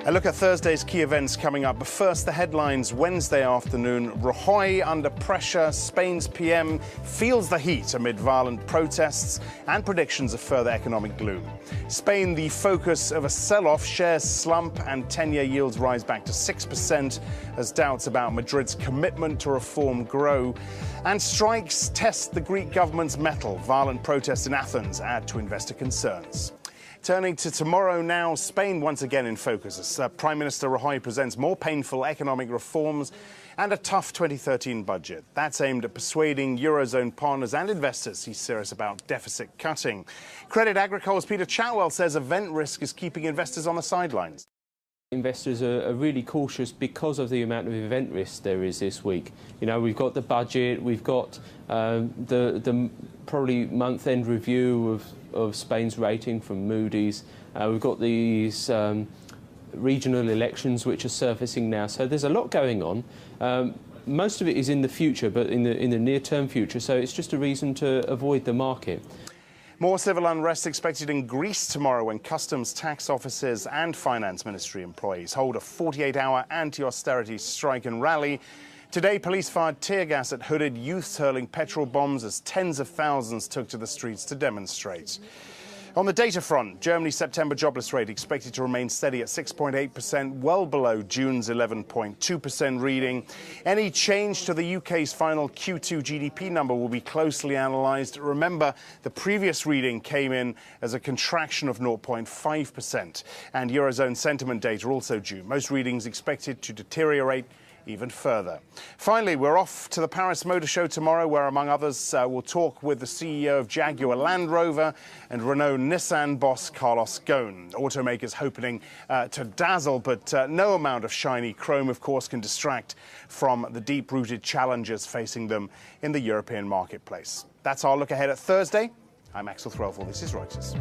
A look at Thursday's key events coming up. But first, the headlines Wednesday afternoon. Rajoy under pressure. Spain's PM feels the heat amid violent protests and predictions of further economic gloom. Spain, the focus of a sell-off, shares slump and 10-year yields rise back to 6% as doubts about Madrid's commitment to reform grow. And strikes test the Greek government's mettle. Violent protests in Athens add to investor concerns. Turning to tomorrow now, Spain once again in focus as Prime Minister Rajoy presents more painful economic reforms and a tough 2013 budget. That's aimed at persuading Eurozone partners and investors he's serious about deficit cutting. Credit Agricole's Peter Chatwell says event risk is keeping investors on the sidelines. Investors are really cautious because of the amount of event risk there is this week. You know, we've got the budget, we've got the probably month-end review of Spain's rating from Moody's. We've got these regional elections which are surfacing now. So there's a lot going on. Most of it is in the future, but in the near-term future. So it's just a reason to avoid the market. More civil unrest expected in Greece tomorrow when customs, tax officers and finance ministry employees hold a 48-hour anti-austerity strike and rally. Today, police fired tear gas at hooded youths hurling petrol bombs as tens of thousands took to the streets to demonstrate. On the data front, Germany's September jobless rate expected to remain steady at 6.8%, well below June's 11.2% reading. Any change to the UK's final Q2 GDP number will be closely analysed. Remember, the previous reading came in as a contraction of 0.5%. And Eurozone sentiment data also due. Most readings expected to deteriorate even further. Finally, we're off to the Paris Motor Show tomorrow, where, among others, we'll talk with the CEO of Jaguar Land Rover and Renault Nissan boss Carlos Ghosn. Automakers hoping to dazzle, but no amount of shiny chrome, of course, can distract from the deep-rooted challenges facing them in the European marketplace. That's our look ahead at Thursday. I'm Axel Threlfall. This is Reuters.